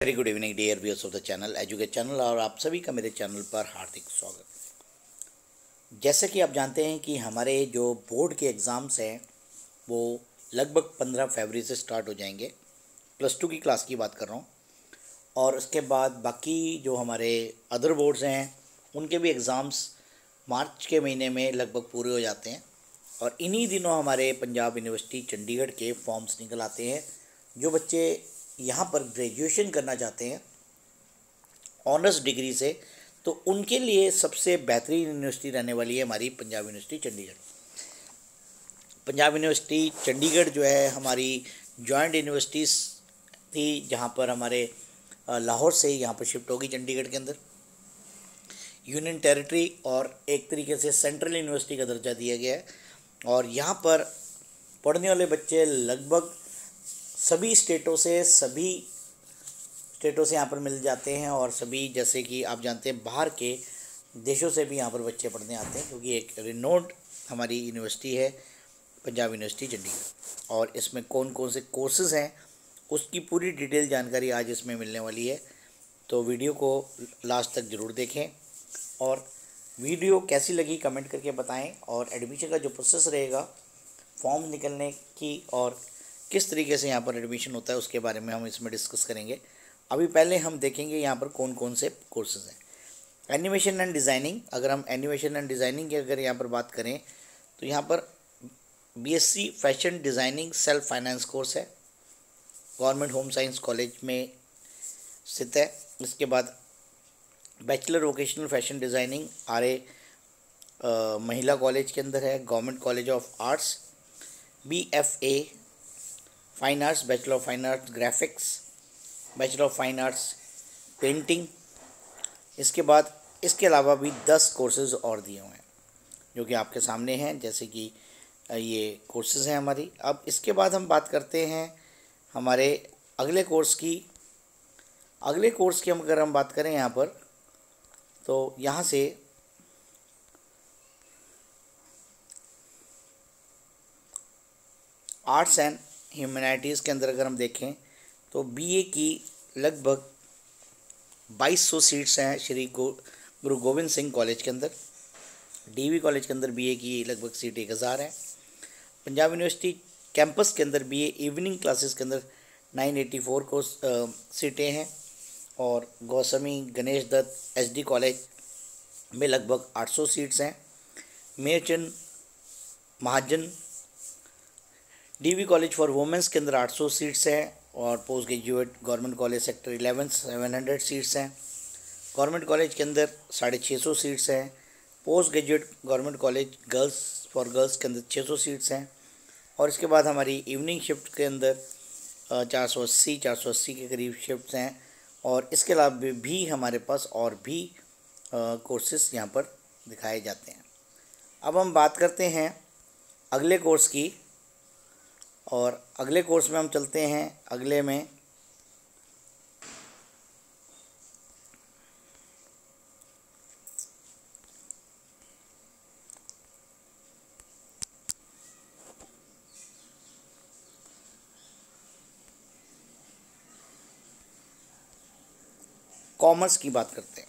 Very good evening dear viewers of the channel Educate channel और आप सभी का मेरे चैनल पर हार्दिक स्वागत। जैसे कि आप जानते हैं कि हमारे जो बोर्ड के एग्ज़ाम्स हैं वो लगभग 15 फरवरी से स्टार्ट हो जाएंगे। +2 की क्लास की बात कर रहा हूँ। और उसके बाद बाकी जो हमारे अदर बोर्ड्स हैं उनके भी एग्ज़ाम्स मार्च के महीने में लगभग पूरे हो जाते हैं। और इन्हीं दिनों हमारे पंजाब यूनिवर्सिटी चंडीगढ़ के फॉर्म्स निकल आते हैं। जो बच्चे यहाँ पर ग्रेजुएशन करना चाहते हैं ऑनर्स डिग्री से, तो उनके लिए सबसे बेहतरीन यूनिवर्सिटी रहने वाली है हमारी पंजाब यूनिवर्सिटी चंडीगढ़। पंजाब यूनिवर्सिटी चंडीगढ़ जो है हमारी जॉइंट यूनिवर्सिटीज़ थी, जहाँ पर हमारे लाहौर से यहाँ पर शिफ्ट होगी चंडीगढ़ के अंदर। यूनियन टेरिटरी और एक तरीके से सेंट्रल यूनिवर्सिटी का दर्जा दिया गया है। और यहाँ पर पढ़ने वाले बच्चे लगभग सभी स्टेटों से यहाँ पर मिल जाते हैं। और सभी, जैसे कि आप जानते हैं, बाहर के देशों से भी यहाँ पर बच्चे पढ़ने आते हैं, क्योंकि एक रिनोड हमारी यूनिवर्सिटी है पंजाब यूनिवर्सिटी चंडीगढ़। और इसमें कौन कौन से कोर्सेज़ हैं उसकी पूरी डिटेल जानकारी आज इसमें मिलने वाली है। तो वीडियो को लास्ट तक ज़रूर देखें और वीडियो कैसी लगी कमेंट करके बताएं। और एडमिशन का जो प्रोसेस रहेगा फॉर्म निकलने की और किस तरीके से यहाँ पर एडमिशन होता है उसके बारे में हम इसमें डिस्कस करेंगे। अभी पहले हम देखेंगे यहाँ पर कौन कौन से कोर्सेज़ हैं। एनिमेशन एंड डिज़ाइनिंग, अगर हम एनिमेशन एंड डिज़ाइनिंग की अगर यहाँ पर बात करें तो यहाँ पर BSc fashion designing self finance course है, गवर्नमेंट होम साइंस कॉलेज में स्थित है। इसके बाद बैचलर वोकेशनल फैशन डिज़ाइनिंग महिला कॉलेज के अंदर है, government college of arts. BFA fine arts, bachelor of fine arts graphics, bachelor of fine arts painting. इसके बाद इसके अलावा भी 10 कोर्सेज़ और दिए हुए हैं जो कि आपके सामने हैं, जैसे कि ये कोर्सेज़ हैं हमारी। अब इसके बाद हम बात करते हैं हमारे अगले कोर्स की। हम अगर हम बात करें यहाँ पर, तो यहाँ से आर्ट्स एंड ह्यूमैनिटीज़ के अंदर अगर हम देखें तो BA की लगभग 2200 सीट्स हैं श्री गुरु गोविंद सिंह कॉलेज के अंदर। DV कॉलेज के अंदर BA की लगभग सीट 1000 है। पंजाब यूनिवर्सिटी कैंपस के अंदर BA इवनिंग क्लासेस के अंदर 984 को सीटें हैं। और गौसमी गणेश दत्त SD कॉलेज में लगभग 800 सीट्स हैं। मेरचंद महाजन DV कॉलेज फॉर वुमेंस के अंदर 800 सीट्स हैं। और post graduate government college sector 11 700 seats हैं। गवर्नमेंट कॉलेज के अंदर 650 सीट्स हैं। Post graduate government college girls के अंदर 600 सीट्स हैं। और इसके बाद हमारी इवनिंग शिफ्ट के अंदर 480 के करीब शिफ्ट्स हैं। और इसके अलावा भी हमारे पास और भी कोर्सेज़ यहाँ पर दिखाए जाते हैं। अब हम बात करते हैं अगले कोर्स की, और अगले कोर्स में हम चलते हैं। अगले में कॉमर्स की बात करते हैं।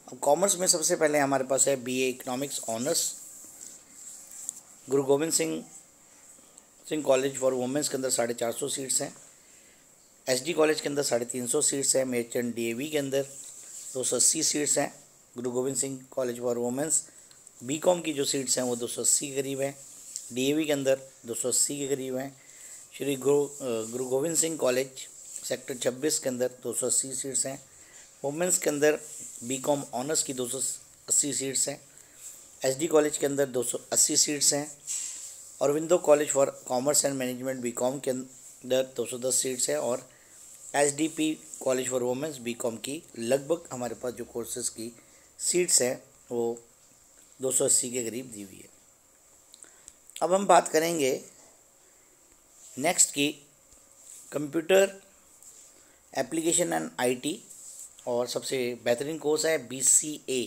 अब कॉमर्स में सबसे पहले हमारे पास है BA economics honours, Guru Govind Singh college for womens के अंदर 450 सीट्स हैं। SD कॉलेज के अंदर 350 सीट्स हैं। मेरचंद DAV के अंदर 280 सीट्स हैं। गुरु Govind Singh college for women's BCom की जो सीट्स हैं वो 280 के करीब हैं। DAV के अंदर 280 के करीब हैं। श्री गुरु गोविंद सिंह कॉलेज सेक्टर 26 के अंदर 280 सीट्स हैं। वुमेंस के अंदर BCom ऑनर्स की 280 सीट्स हैं। SD कॉलेज के अंदर 280 सीट्स हैं। Aurobindo college for commerce and management BCom के अंदर 210 सीट्स है। और SDP college for women's BCom की लगभग हमारे पास जो कोर्सेज की सीट्स हैं वो 280 के करीब दी हुई है। अब हम बात करेंगे नेक्स्ट की कंप्यूटर एप्लीकेशन एंड IT, और सबसे बेहतरीन कोर्स है BCA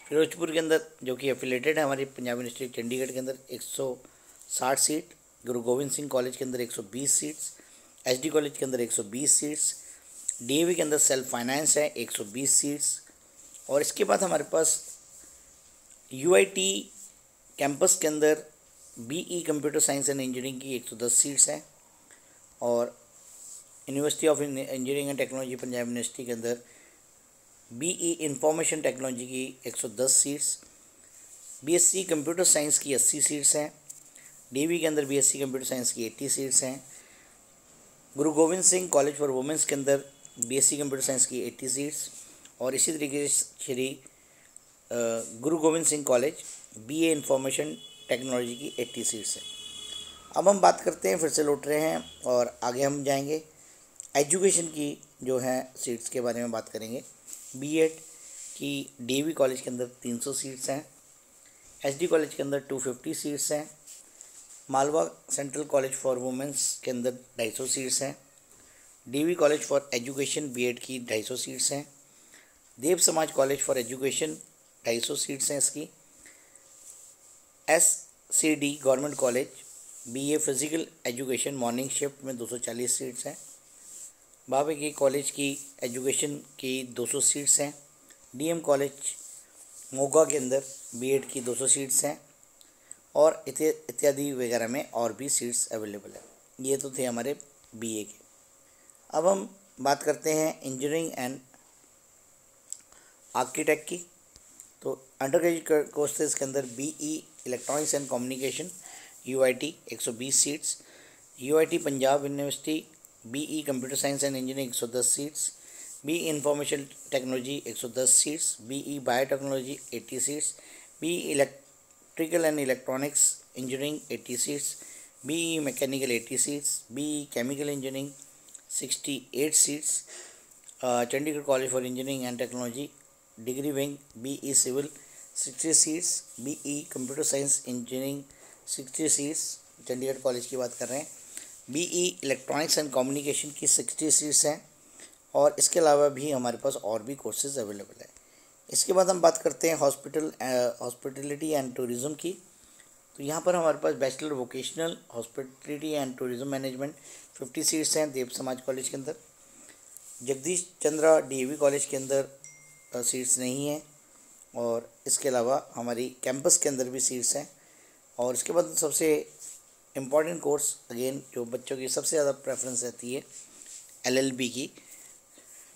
फिरोजपुर के अंदर, जो कि एफिलेटेड है हमारी पंजाब यूनिवर्सिटी चंडीगढ़ के अंदर। 160 सीट। गुरु गोविंद सिंह कॉलेज के अंदर 120 सीट्स। SD कॉलेज के अंदर 120 सीट्स। डीएवी के अंदर सेल्फ फाइनेंस है 120 सीट्स। और इसके बाद हमारे पास यूआईटी कैंपस के अंदर BE computer science and engineering की 110 सीट्स हैं। और university of engineering and technology Punjab university के अंदर बीई इंफॉर्मेशन टेक्नोलॉजी की 110 सीट्स। बीएससी कंप्यूटर साइंस की 80 सीट्स हैं। डीवी के अंदर बीएससी कंप्यूटर साइंस की 80 सीट्स हैं। गुरु Govind Singh college for womens के अंदर बीएससी कंप्यूटर साइंस की 80 सीट्स। और इसी तरीके से श्री गुरु Govind Singh college BA information technology की 80 सीट्स है। अब हम बात करते हैं, फिर से लौट रहे हैं और आगे हम जाएंगे एजुकेशन की जो है सीट्स के बारे में बात करेंगे। बीएड की डीवी कॉलेज के अंदर 300 सीट्स हैं। एसडी कॉलेज के अंदर 250 सीट्स हैं। Malwa central college for womens के अंदर 250 सीट्स हैं। DV college for education BEd की 250 सीट्स हैं। Dev Samaj college for education 250 seats हैं इसकी। SCD government college BA physical education morning shift में 240 सीट्स हैं। बाबे की कॉलेज की एजुकेशन की 200 सीट्स हैं। डीएम कॉलेज मोगा के अंदर बीएड की 200 सीट्स हैं। और इत्यादि वगैरह में और भी सीट्स अवेलेबल है। ये तो थे हमारे बीए के। अब हम बात करते हैं इंजीनियरिंग एंड आर्किटेक्ट की। तो अंडर ग्रेजुएट कोर्सेज के अंदर BE electronics and communication UIT 120 seats. UIT Punjab university BE computer science and engineering 110 seats. BE information technology 110 seats. BE biotechnology 80 seats. BE electrical and electronics engineering 80 seats. BE mechanical 80 seats. BE chemical engineering 68 seats. Chandigarh college for engineering and technology degree wing BE civil 60 seats. BE computer science engineering 60 seats, Chandigarh college की बात कर रहे हैं। Be electronics and communication की 60 seats हैं। और इसके अलावा भी हमारे पास और भी कोर्सेज अवेलेबल है। इसके बाद हम बात करते हैं हॉस्पिटलिटी एंड टूरिज़्म की। तो यहाँ पर हमारे पास bachelor vocational hospitality and tourism management 50 seats हैं देव समाज कॉलेज के अंदर। जगदीश चंद्रा डीएवी कॉलेज के अंदर सीट्स नहीं हैं। और इसके अलावा हमारी कैंपस के अंदर भी सीट्स हैं। और इसके बाद सबसे इम्पॉर्टेंट कोर्स अगेन जो बच्चों की सबसे ज़्यादा प्रेफरेंस रहती है एलएलबी की।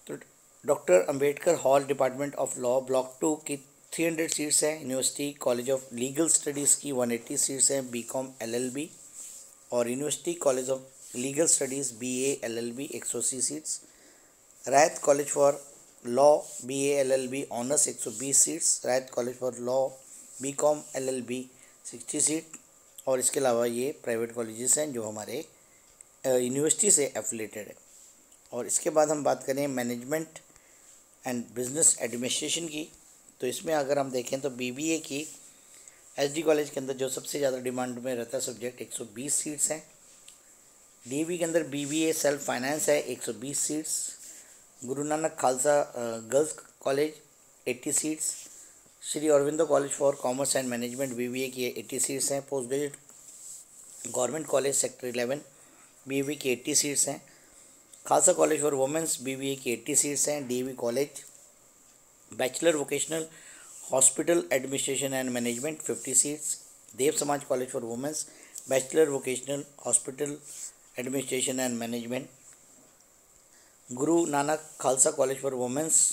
तो doctor Ambedkar hall department of law block 2 की 300 सीट्स हैं। University college of legal studies की 180 सीट्स हैं बीकॉम एलएलबी। और university college of legal studies BA LLB 180 seats. Rayat college for law BA LLB honours 120 seats. Rayat college for law BCom LLB 60 seat. और इसके अलावा ये private colleges हैं जो हमारे यूनिवर्सिटी से एफिलेटेड है। और इसके बाद हम बात करें मैनेजमेंट एंड बिजनेस एडमिनिस्ट्रेशन की। तो इसमें अगर हम देखें तो बीबीए की एसडी कॉलेज के अंदर जो सबसे ज़्यादा डिमांड में रहता है सब्जेक्ट 120 सीट्स हैं। डीवी के अंदर बीबीए सेल्फ फाइनेंस है 120 seats. Guru Nanak Khalsa girls college 80 seats. Shri Aurobindo college for commerce and management BBA की 80 सीट्स हैं। Post graduate government college sector 11 BBA की 80 सीट्स हैं। Khalsa college for women's BBA की 80 सीट्स हैं। DV college bachelor vocational hospital administration and management 50 seats. Dev Samaj college for women's bachelor vocational hospital administration and management. Guru Nanak Khalsa college for women's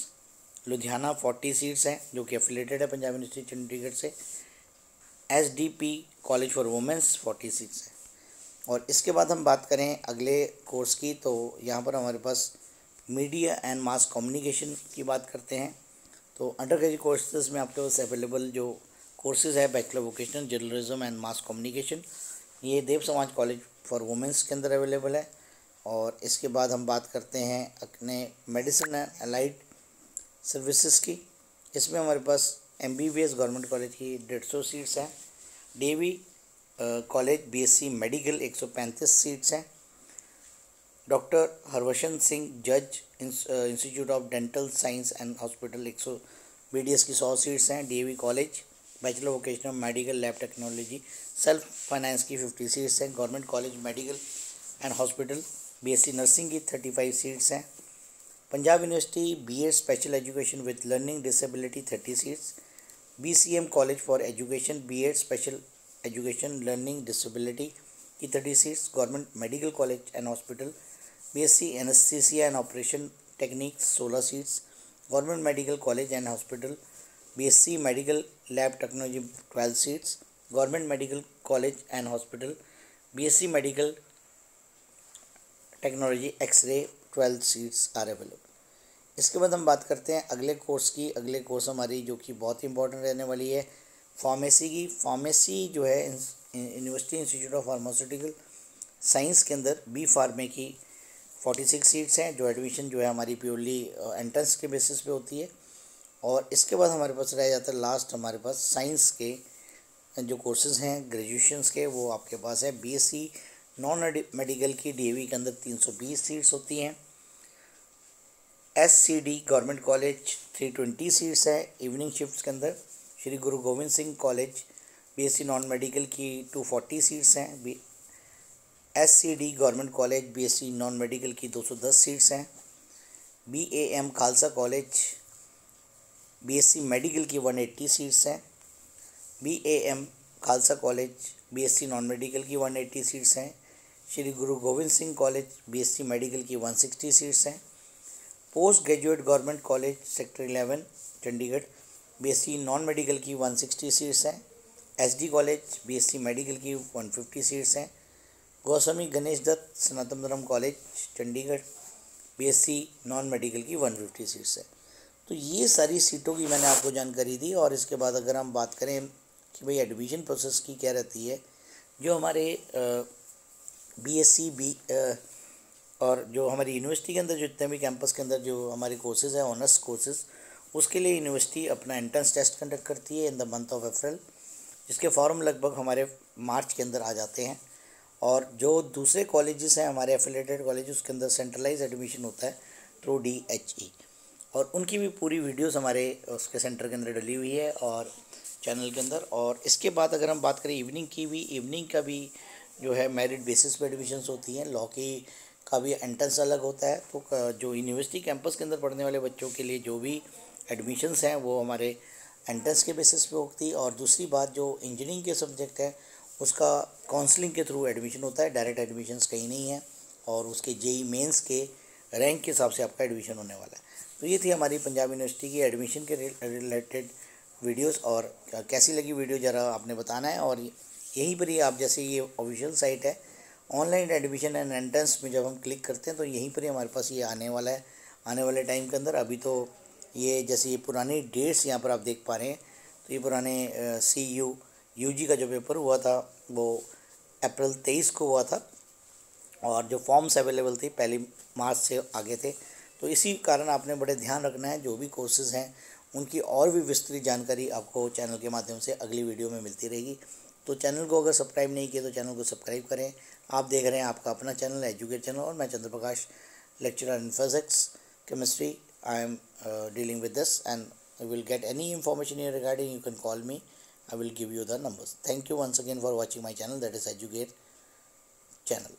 Ludhiana 40 seats हैं जो कि affiliated है Punjab university Chandigarh से। SDP college for women's 40 seats हैं। और इसके बाद हम बात करें अगले कोर्स की। तो यहाँ पर हमारे पास मीडिया एंड मास कम्युनिकेशन की बात करते हैं। तो अंडर ग्रेजुएट कोर्सेज में आपके पास अवेलेबल जो कोर्सेज है bachelor vocational journalism and mass communication, ये देव समाज कॉलेज फॉर वुमेंस के अंदर अवेलेबल है। और इसके बाद हम बात करते हैं अपने मेडिसिन एंड अलाइड सर्विसेज की। इसमें हमारे पास एमबीबीएस गवर्नमेंट कॉलेज की 150 सीट्स हैं। DV college BSc medical 135 seats हैं। डॉक्टर हरवशन सिंह जज institute of dental science and hospital 100 BDS की 100 सीट्स हैं। DV college bachelor vocational medical lab technology self finance की 50 सीट्स हैं। Government college medical and hospital BSc nursing की 35 seats हैं। Punjab university BA special education with learning disability 30 seats, BCM college for education BA special education learning disability की 30 seats, government medical college and hospital BSc anaesthesia and operation techniques 16 seats, government medical college and hospital BSc medical lab technology 12 seats, government medical college and hospital BSc medical technology X-ray 12 seats are available. इसके बाद हम बात करते हैं अगले course की। अगले course हमारी जो कि बहुत इंपॉर्टेंट रहने वाली है फार्मेसी की। फार्मेसी जो है university institute of pharmaceutical science के अंदर बी फार्मे की 46 सीट्स हैं, जो एडमिशन जो है हमारी प्योरली एंट्रेंस के बेसिस पे होती है। और इसके बाद हमारे पास रह जाता है लास्ट हमारे पास साइंस के जो कोर्सेज़ हैं ग्रेजुएशंस के, वो आपके पास है BSc नॉन मेडिकल की DAV के अंदर 320 सीट्स होती हैं। SCD गवर्नमेंट कॉलेज 320 सीट्स है इवनिंग शिफ्ट्स के अंदर। श्री गुरु Govind Singh college BSc non medical की 240 सीट्स हैं। SCD government college BSc non medical की 210 सीट्स हैं। BAM Khalsa college BSc medical की 180 सीट्स हैं। BAM Khalsa college BSc non medical की 180 सीट्स हैं। श्री गुरु Govind Singh college BSc medical की 160 सीट्स हैं। Post graduate government college sector 11 Chandigarh BSc non medical की 160 सीट्स हैं। SD कॉलेज BSc मेडिकल की 150 सीट्स हैं। गोस्वामी गणेश दत्त सनातन धर्म college Chandigarh BSc non medical की 150 सीट्स है। तो ये सारी सीटों की मैंने आपको जानकारी दी। और इसके बाद अगर हम बात करें कि भाई एडमिशन प्रोसेस की क्या रहती है, जो हमारे BSc और जो हमारी यूनिवर्सिटी के अंदर जितने भी कैंपस के अंदर जो हमारे कोर्सेज़ हैं ऑनर्स कोर्सेज़, उसके लिए यूनिवर्सिटी अपना एंट्रेंस टेस्ट कंडक्ट करती है in the month of April, जिसके फॉर्म लगभग हमारे मार्च के अंदर आ जाते हैं। और जो दूसरे कॉलेजेस हैं हमारे एफिलेटेड कॉलेज, उसके अंदर सेंट्रलाइज एडमिशन होता है थ्रू DHE, और उनकी भी पूरी वीडियोस हमारे उसके सेंटर के अंदर डली हुई है और चैनल के अंदर। और इसके बाद अगर हम बात करें इवनिंग की भी, इवनिंग का भी जो है मेरिट बेसिस पे एडमिशन्स होती हैं। लॉ की का भी एंट्रेंस अलग होता है। तो जो यूनिवर्सिटी कैंपस के अंदर पढ़ने वाले बच्चों के लिए जो भी एडमिशन्स हैं वो हमारे एंट्रेंस के बेसिस पे होती है। और दूसरी बात, जो इंजीनियरिंग के सब्जेक्ट है उसका काउंसलिंग के थ्रू एडमिशन होता है, डायरेक्ट एडमिशन्स कहीं नहीं है। और उसके JEE मेंस के रैंक के हिसाब से आपका एडमिशन होने वाला है। तो ये थी हमारी पंजाब यूनिवर्सिटी की एडमिशन के रिलेटेड वीडियोस। और कैसी लगी वीडियो ज़रा आपने बताना है। और यहीं पर ही आप, जैसे ये ऑफिशियल साइट है ऑनलाइन एडमिशन एंड एंट्रेंस में, जब हम क्लिक करते हैं तो यहीं पर ही हमारे पास ये आने वाला है आने वाले टाइम के अंदर। अभी तो ये जैसे ये पुरानी डेट्स यहाँ पर आप देख पा रहे हैं, तो ये पुराने CU UG का जो पेपर हुआ था वो अप्रैल 23 को हुआ था। और जो फॉर्म्स अवेलेबल थी 1 मार्च से आगे थे। तो इसी कारण आपने बड़े ध्यान रखना है, जो भी कोर्सेज़ हैं उनकी और भी विस्तृत जानकारी आपको चैनल के माध्यम से अगली वीडियो में मिलती रहेगी। तो चैनल को अगर सब्सक्राइब नहीं किया तो चैनल को सब्सक्राइब करें। आप देख रहे हैं आपका अपना चैनल एजुकेट चैनल, और मैं Chandra Prakash, lecturer in physics chemistry. I am dealing with this, and you will get any information here regarding, you can call me. I will give you the numbers. Thank you once again for watching my channel, that is Educate channel.